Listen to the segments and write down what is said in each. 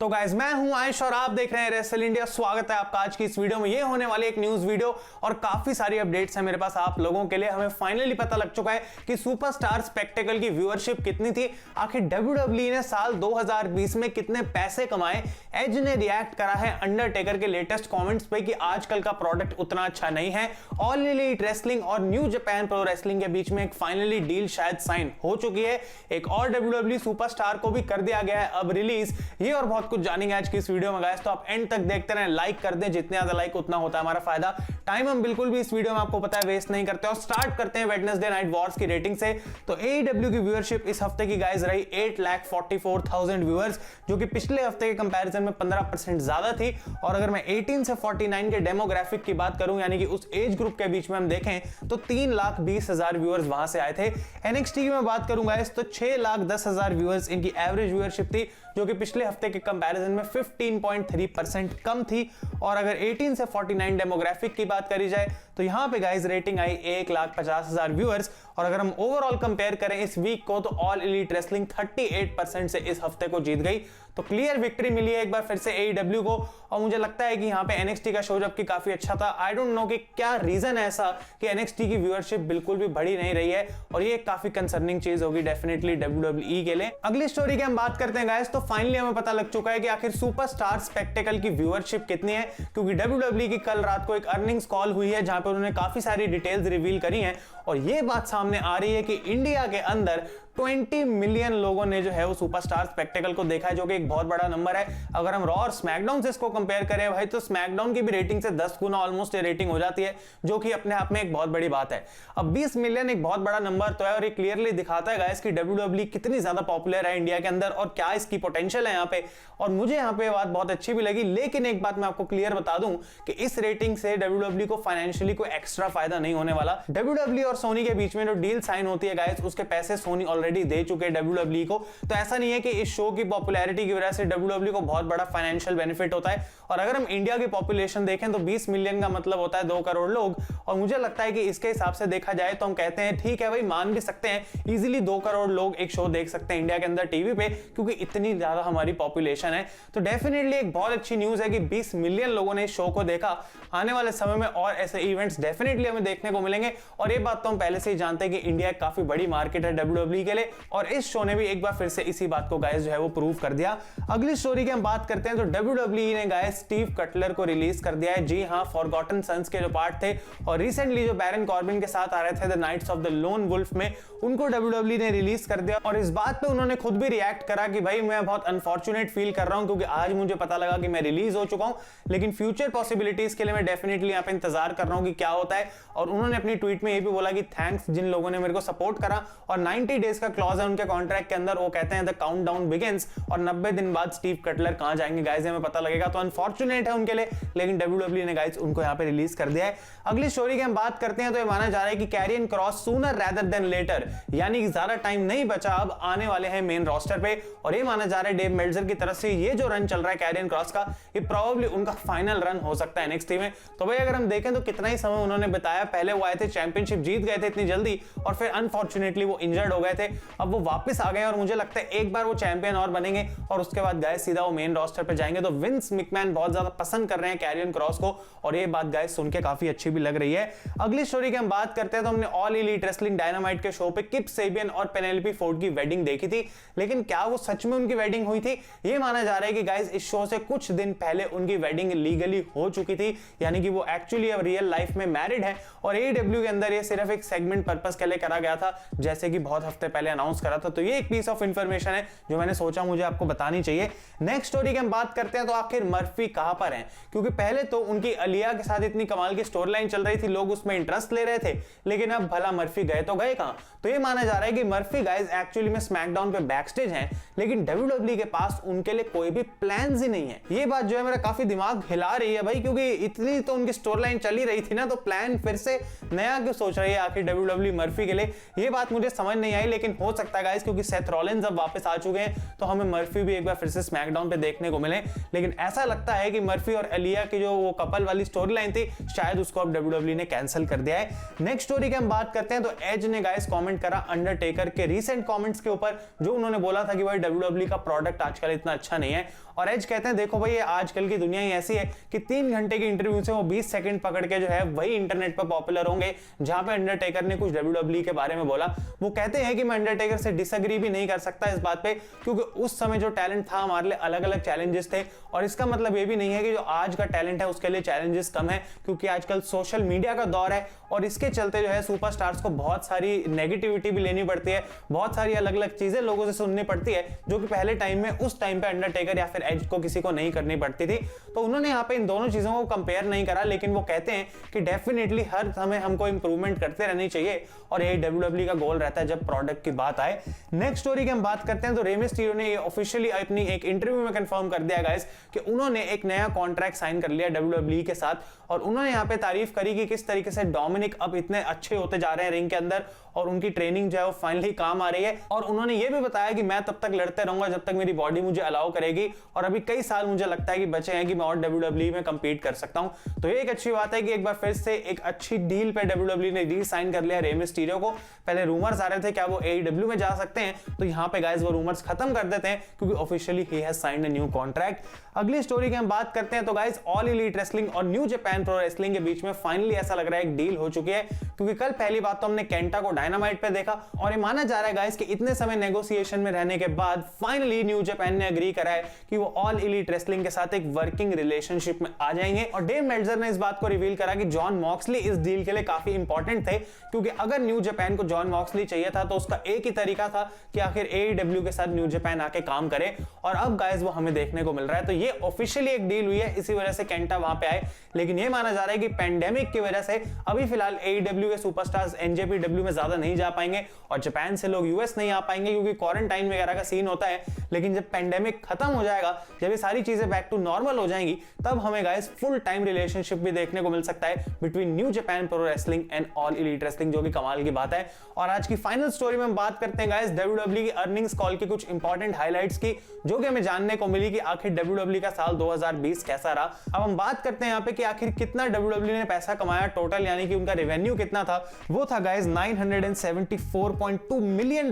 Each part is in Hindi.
तो गाइस मैं हूं आयुष और आप देख रहे हैं रेसल इंडिया। स्वागत है आपका आज की इस वीडियो में। ये होने वाली एक न्यूज वीडियो और काफी सारी अपडेट्स हैं मेरे पास आप लोगों के लिए। हमें फाइनली पता लग चुका है कि सुपरस्टार स्पेक्टेकल की व्यूअरशिप कितनी थी, आखिर डब्ल्यूडब्ल्यूई ने साल 2020 में कितने पैसे कमाए। एज ने रिएक्ट करा है अंडरटेकर के लेटेस्ट कमेंट्स पे कि आजकल का प्रोडक्ट उतना अच्छा नहीं है। ऑल एलीट रेसलिंग और न्यू जापान प्रो रेसलिंग के बीच में एक फाइनली डील शायद साइन हो चुकी है। एक और डब्ल्यूडब्ल्यूई सुपरस्टार को भी कर दिया गया है अब रिलीज। ये और बहुत कुछ जानेंगे आज की इस वीडियो में गाइस, तो आप एंड तक देखते रहें, लाइक कर दें, जितने ज्यादा लाइक उतना होता है हमारा फायदा। टाइम हम बिल्कुल भी इस वीडियो में आपको पता है वेस्ट नहीं करते और स्टार्ट करते हैं वेडनेसडे नाइट वॉर्स की रेटिंग से। तो एईडब्ल्यू की व्यूअरशिप इस हफ्ते की गाइस रही 8,44,000 व्यूअर्स, जो कि पिछले हफ्ते के कंपैरिजन में 15% ज्यादा थी। और अगर मैं 18 से 49 के डेमोग्राफिक की बात करूं, यानी कि उस एज ग्रुप के बीच में हम देखें तो 3,20,000 व्यूअर्स वहां से आए थे। एनएक्सटी की मैं बात करूंगा इस तो 6,10,000 व्यूअर्स इनकी एवरेज व्यूअरशिप थी, जो कि पिछले हफ्ते के कंपैरिजन में 15.3% कम थी। और अगर 18 से 49 डेमोग्राफिक की बात करी जाए तो यहां पे गाइस रेटिंग आई 1,50,000 व्यूअर्स। और अगर हम ओवरऑल कंपेयर करें इस वीक को तो ऑल एलीट रेसलिंग 38% से इस हफ्ते को जीत गई। तो क्लियर विक्ट्री मिली है एक बार फिर से एईडब्ल्यू को। और मुझे लगता है कि यहाँ पे एनएक्सटी का शो जबकि काफी अच्छा था। आई डोंट नो कि क्या रीजन है ऐसा कि एनएक्सटी की व्यूअरशिप बिल्कुल भी बढ़ी नहीं रही है, और ये काफी कंसर्निंग चीज होगी डेफिनेटली डब्ल्यूडब्ल्यूई के लिए। अगली स्टोरी की हम बात करते हैं गाइस, तो फाइनली हमें पता लग चुका है कि आखिर सुपरस्टार स्पेक्टेकल की व्यूअरशिप कितनी है, क्योंकि डब्ल्यूडब्ल्यूई की कल रात को एक अर्निंग्स कॉल हुई है जहां पर उन्होंने काफी सारी डिटेल्स रिवील करी हैं। और ये बात सामने आ रही है कि इंडिया के अंदर 20 मिलियन लोगों ने जो है वो सुपरस्टार स्पेक्टेकल को देखा है, जो कि एक बहुत बड़ा नंबर है। अगर हम रॉ और स्मैकडाउन से इसको कंपेयर करें भाई, तो स्मैकडाउन की भी रेटिंग से 10 गुना ऑलमोस्ट ये रेटिंग हो जाती है, जो कि अपने आप में एक बहुत बड़ी बात है। अब 20 मिलियन एक बहुत बड़ा नंबर तो है, और ये क्लियरली दिखाता है गाइस कि डब्ल्यूडब्ल्यूई कितनी ज्यादा पॉपुलर है इंडिया के अंदर और क्या इसकी पोटेंशियल है यहाँ पे। और मुझे यहाँ पे बात बहुत अच्छी भी लगी, लेकिन एक बात मैं आपको क्लियर बता दूं कि इस रेटिंग से डब्ल्यूडब्ल्यूई को फाइनेंशियली कोई एक्स्ट्रा फायदा नहीं होने वाला। डब्ल्यूडब्ल्यूई और सोनी के बीच में जो डील साइन होती है गाइस, उसके पैसे सोनी ऑलरेडी दे चुके हैं डब्ल्यूडब्ल्यूई को। तो ऐसा नहीं है कि इस शो की पॉपुलैरिटी की वजह से डब्ल्यूडब्ल्यूई को बहुत बड़ा फाइनेंशियल बेनिफिट होता है। और अगर हम इंडिया की पॉपुलेशन देखें तो 20 मिलियन का मतलब होता है 2 करोड़ लोग। और मुझे लगता है कि इसके हिसाब से देखा जाए तो हम कहते हैं ठीक है भाई, मान भी सकते हैं इजीली 2 करोड़ लोग एक शो देख सकते हैं इंडिया के अंदर टीवी पे, क्योंकि इतनी ज्यादा हमारी पॉपुलेशन है। तो डेफिनेटली एक बहुत अच्छी न्यूज है कि 20 मिलियन लोगों ने इस शो को देखा। आने वाले समय में और ऐसे इवेंट्स डेफिनेटली हमें देखने को मिलेंगे। और ये बात तो हम पहले से ही जानते हैं कि इंडिया काफी बड़ी मार्केट है डब्ल्यूडब्ल्यूई के लिए, और इस शो ने भी एक बार फिर से इसी बात को गाइस जो है वो प्रूव कर दिया। अगली स्टोरी की हम बात करते हैं तो डब्ल्यूडब्ल्यूई ने गाइस स्टीव कटलर को रिलीज कर दिया है। जी हां, फॉरगॉटन सन्स के जो पार्ट थे और रिसेंटली जो बैरन कॉर्बिन के साथ आ रहे थे the Knights of the Lone Wolf में, उनको डब्ल्यूडब्ल्यूई ने रिलीज कर दिया। और इस बात पे उन्होंने खुद भी रिएक्ट करा कि भाई मैं बहुत अनफॉर्चुनेट फील कर रहा हूं, क्योंकि आज मुझे पता लगा कि मैं रिलीज हो चुका हूं, लेकिन फ्यूचर पॉसिबिलिटीज के लिए मैं डेफिनेटली यहां पे इंतजार कर रहा हूं कि क्या होता है। और उन्होंने अपनी ट्वीट में ये भी बोला कि थैंक्स जिन लोगों ने मेरे को सपोर्ट करा। और 90 डेज का क्लॉज है उनके कॉन्ट्रैक्ट के अंदर, वो कहते हैं द काउंटडाउन बिगिंस। और 90 दिन बाद स्टीव कटलर कहां जाएंगे गाइस हमें पता लगेगा। तो अनफॉर्चुनेट है उनके लिए, लेकिन डब्ल्यूडब्ल्यूई ने गाइस उनको यहां पे रिलीज कर दिया है। अगली स्टोरी की हम बात करते हैं तो ये माना जा रहा है कि Karrion Kross sooner rather than later, यानी कि ज्यादा टाइम नहीं बचा, अब आने वाले हैं मेन रोस्टर पे। और ये माना जा रहा है डेव मेल्जर की तरफ से ये जो रन चल रहा है कैरियन क्रॉस का, ये प्रोबेबली उनका फाइनल रन हो सकता है एनएक्सटी में। तो भाई अगर हम देखें तो कितना ही समय उन्होंने बताया, पहले वो आए थे चैंपियनशिप जीत गए थे इतनी जल्दी, और फिर अनफॉर्चुनेटली वो इंजर्ड हो गए थे। अब वो वापस आ गए और मुझे लगता है एक बार वो चैंपियन और बनेंगे और उसके बाद गाइस सीधा वो मेन रोस्टर पे जाएंगे। तो विंस मैकमैन बहुत ज्यादा पसंद कर रहे हैं कैरियन क्रॉस को, और ये बात गाइस सुन के काफी अच्छी भी लग रही है। अगली स्टोरी की हम बात करते हैं तो हमने ऑल एलीट रेसलिंग डायनामाइट के शो पे किप सेबियन और पेनेलोपी फोर्ड की वेडिंग देखी थी, लेकिन क्या वो सच में उनकी वेडिंग हुई थी? ये माना जा रहा है कि गाइस इस शो से कुछ दिन पहले उनकी वेडिंग लीगली हो चुकी थी, यानी कि वो एक्चुअली अब रियल लाइफ में मैरिड है। और एईडब्ल्यू के अंदर ये सिर्फ एक सेगमेंट पर्पस के लिए करा गया था, जैसे कि बहुत हफ्ते पहले अनाउंस करा था। तो ये एक पीस ऑफ इंफॉर्मेशन है जो मैंने सोचा मुझे आपको बतानी चाहिए। नेक्स्ट स्टोरी की हम बात करते हैं तो आखिर मर्फी कहां पर हैं, क्योंकि पहले तो उनकी अलिया के साथ इतनी कमाल की स्टोरी लाइन चल रही थी, लोग उसमें इंटरेस्ट ले रहे थे, लेकिन अब भला मर्फी गए तो गए कहां? तो ये माना जा रहा है कि मर्फी गाइस एक्चुअली में स्मैकडाउन पे बैकस्टेज हैं, लेकिन डब्ल्यूडब्ल्यूई के पास उनके लिए कोई भी प्लान्स ही नहीं है। ये बात जो है मेरा काफी दिमाग हिला रही है भाई, क्योंकि इतनी तो उनकी स्टोरी लाइन चली रही थी ना, तो प्लान फिर से नया क्यों सोच रही है आखिर डब्ल्यूडब्ल्यूई मर्फी के लिए? ये बात मुझे समझ नहीं आई, लेकिन हो सकता है गाइस क्योंकि सेथ रॉलिन्स अब वापस आ चुके हैं तो हमें मर्फी भी एक बार फिर से स्मैकडाउन पे देखने को मिले। लेकिन ऐसा लगता है कि मर्फी और अलिया की जो वो कपल वाली स्टोरी लाइन थी, शायद उसको अब डब्ल्यूडब्ल्यूई ने कैंसिल कर दिया है। नेक्स्ट स्टोरी की हम बात करते हैं तो एज ने गाइस कमेंट करा अंडरटेकर के रीसेंट कमेंट्स के ऊपर, जो उन्होंने बोला था कि भाई डब्ल्यूडब्ल्यूई का प्रोडक्ट आजकल इतना अच्छा नहीं है। और एज कहते हैं देखो भाई आजकल की दुनिया ही ऐसी है कि 3 घंटे की इंटरव्यू से वो 20 सेकंड पकड़ के जो है वही इंटरनेट पर पॉपुलर होंगे जहां पे अंडरटेकर ने कुछ WWE के बारे में बोला। वो कहते हैं कि मैं अंडरटेकर से डिसएग्री भी नहीं कर सकता इस बात पे, क्योंकि उस समय जो टैलेंट था हमारे लिए अलग अलग चैलेंजेस थे, और इसका मतलब ये भी नहीं है कि जो आज का टैलेंट है उसके लिए चैलेंजेस कम है, क्योंकि आजकल सोशल मीडिया का दौर है और इसके चलते जो है सुपरस्टार्स को बहुत सारी नेगेटिविटी भी लेनी पड़ती है, बहुत सारी अलग अलग चीजें लोगों से सुननी पड़ती है जो कि पहले टाइम में उस टाइम पे अंडरटेकर या फिर एज को किसी को नहीं करनी पड़ती थी। तो उन्होंने यहाँ पे इन दोनों चीजों को कंपेयर नहीं करा, लेकिन वो कहते हैं कि डेफिनेटली हर समय हमको इंप्रूवमेंट करते रहनी चाहिए और ये WWE का गोल रहता है जब प्रोडक्ट की बात आए। नेक्स्ट स्टोरी की हम बात करते हैं तो रे मिस्टीरियो ने ऑफिशियली अपनी एक इंटरव्यू में कंफर्म कर दिया गाइस कि उन्होंने एक नया कॉन्ट्रैक्ट साइन कर लिया WWE के साथ, और उन्होंने यहाँ पे तारीफ करी कि किस तरीके से डोमिनिक अब इतने अच्छे होते जा रहे हैं रिंग के अंदर और उनकी ट्रेनिंग जो है वो फाइनली काम आ रही है। और उन्होंने ये भी बताया कि मैं तब तक लड़ते रहूंगा जब तक मेरी बॉडी मुझे अलाउ करेगी, और अभी कई साल मुझे लगता है कि बचे हैं कि मैं और WWE में कंपीट कर सकता हूं। तो ये एक अच्छी बात है कि एक बार फिर से एक अच्छी डील पे WWE ने री साइन कर लिया रे मिस्टीरियो को। पहले रूमर्स आ रहे थे क्या वो AEW में जा सकते हैं, तो यहाँ पे गाइस वो रूमर्स खत्म कर देते हैं क्योंकि officially he has signed a new contract. अगली स्टोरी की हम बात करते हैं तो गाइस ऑल एलीट रेसलिंग और न्यू जापान प्रो रेसलिंग के बीच में फाइनली ऐसा लग रहा है एक डील हो चुकी है, क्योंकि कल पहली बात तो हमने केंटा को डायनामाइट पे देखा और ये माना जा रहा है गाइस कि इतने समय नेगोशिएशन में रहने के बाद फाइनली न्यू जापान ने एग्री करा है कि वो ऑल एलीट रेसलिंग के साथ एक वर्किंग रिलेशनशिप में आ जाएंगे। और डेव मेल्जर ने इस बात को रिवील करा कि जॉन मॉक्सली इस डील के लिए काफी इंपॉर्टेंट थे, क्योंकि अगर न्यू जापान को जॉन मॉक्सली चाहिए था तो उसका एक ही तरीका था कि आखिर AEW के साथ न्यू जापान आके काम करे, और अब गाइस वो हमें देखने को मिल रहा है। तो ये ऑफिशियली एक डील हुई है, इसी वजह से केंटा वहां पे आए। लेकिन ये माना जा रहा है कि पेंडेमिक की वजह से अभी फिलहाल AEW के सुपरस्टार्स NJPW में ज्यादा नहीं जा पाएंगे और जापान से लोग US नहीं आ पाएंगे क्योंकि क्वारंटाइन वगैरह का सीन होता है। लेकिन जब पेंडेमिक खत्म हो जाएगा, जब ये सारी चीजें बैक टू नॉर्मल हो जाएंगी, तब हमें गाइस फुल टाइम रिलेशनशिप भी देखने को मिल सकता है between new Japan pro wrestling and all elite wrestling, जो कि कमाल की बात है। और आज की फाइनल स्टोरी में हम बात करते हैं गाइस WWE की अर्निंग्स कॉल की कुछ इंपॉर्टेंट हाइलाइट्स की, जो कि हमें जानने को मिली कि आखिर WWE का साल 2020 कैसा रहा। अब हम बात करते हैं यहाँ पे कि आखिर कितना WWE ने पैसा कमाया टोटल, यानी कि उनका रेवेन्यू कितना था। वो था गाइस $974.2 मिलियन,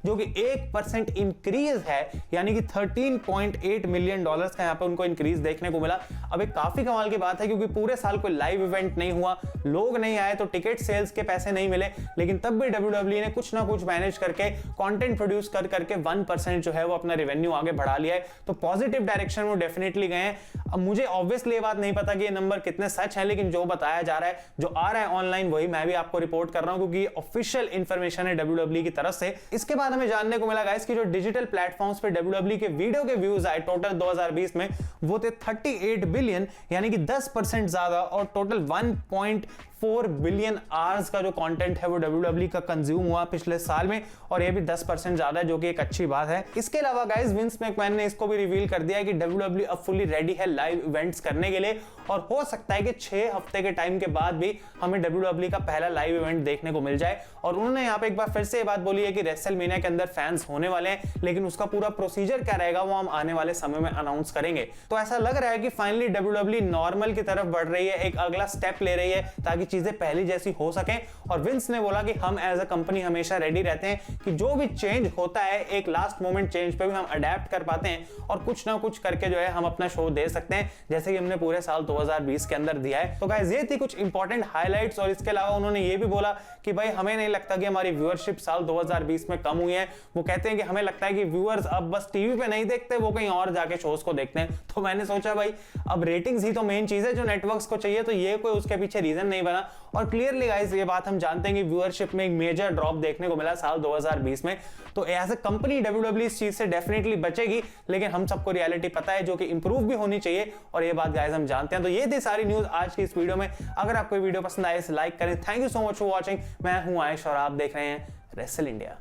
जो कि 1% इंक्रीज है, यानी कि $13.8 मिलियन का यहाँ पे उनको इंक्रीज देखने को मिला। अब एक काफी कमाल की बात है क्योंकि पूरे साल कोई लाइव इवेंट नहीं हुआ, लोग नहीं आए, तो टिकट सेल्स के पैसे नहीं मिले, लेकिन तब भी WWE ने कुछ ना कुछ मैनेज करके कंटेंट प्रोड्यूस कर करके 1% जो है वो अपना रेवेन्यू आगे बढ़ा लिया है। तो पॉजिटिव डायरेक्शन में डेफिनेटली गए हैं। अब मुझे ऑब्वियसली ये बात नहीं पता कि ये नंबर कितने सच है, लेकिन जो बताया जा रहा है, जो आ रहा है ऑनलाइन, वही मैं भी आपको रिपोर्ट कर रहा हूं क्योंकि ऑफिशियल इंफॉर्मेशन है WWE की तरफ से। इसके बाद हमें जानने को मिला गाइस कि जो डिजिटल प्लेटफॉर्म्स पे WWE के वीडियो के व्यूज आए टोटल 2020 में, वो थे 38 बिलियन, यानी कि 10% ज्यादा, और टोटल 1.4 बिलियन आवर्स का जो कंटेंट है वो WWE का कंज्यूम हुआ पिछले साल में, और ये भी 10% ज्यादा है, जो कि एक अच्छी बात है। इसके अलावा गाइस विंस मैकमैन ने इसको भी रिवील कर दिया है कि WWE अब फुली रेडी है लाइव इवेंट्स करने के लिए, और हो सकता है कि 6 हफ्ते के टाइम के बाद भी हमें WWE का पहला लाइव इवेंट देखने को मिल जाए। और उन्होंने यहाँ पे एक बार फिर से ये बात बोली है कि रेसलमेनिया के अंदर फैंस होने वाले हैं, लेकिन उसका पूरा प्रोसीजर क्या रहेगा वो हम आने वाले समय में अनाउंस करेंगे। तो ऐसा लग रहा है कि फाइनली WWE नॉर्मल की तरफ बढ़ रही है, एक अगला स्टेप ले रही है ताकि चीजें पहले जैसी हो सके। और विंस ने बोला कि हम एज अ कंपनी हमेशा रेडी रहते हैं कि जो भी चेंज होता है, एक लास्ट मोमेंट चेंज पे भी हम अडेप्ट कर पाते हैं और कुछ ना कुछ करके जो है हम अपना शो दे सकते हैं, जैसे कि हमने पूरे साल 2020 के अंदर दिया है। तो गाइस ये थी कुछ इंपॉर्टेंट हाइलाइट्स। और इसके अलावा उन्होंने ये भी बोला कि भाई हमें नहीं लगता कि हमारी व्यूअरशिप साल 2020 में कम हुई है। वो कहते हैं कि हमें लगता है कि व्यूअर्स अब बस टीवी पे नहीं देखते, वो कहीं और जाके शोज को देखते हैं। तो मैंने सोचा भाई अब रेटिंग्स ही तो मेन चीज है जो नेटवर्क्स को चाहिए, तो ये कोई उसके पीछे रीजन नहीं बना। और क्लियरली गाइस ये बात हम जानते हैं कि व्यूअरशिप में एक मेजर ड्रॉप देखने को मिला साल 2020 में। तो एज अ कंपनी WWE इस चीज से डेफिनेटली बचेगी, लेकिन हम सबको रियलिटी पता है जो कि इंप्रूव भी होनी चाहिए, और ये बात गाइस हम जानते हैं। तो ये थी सारी न्यूज आज की इस वीडियो में। अगर आपको वीडियो पसंद आए इसे लाइक करें। Thank you so much for watching. मैं हूं आयुष और आप देख रहे हैं रेसल इंडिया।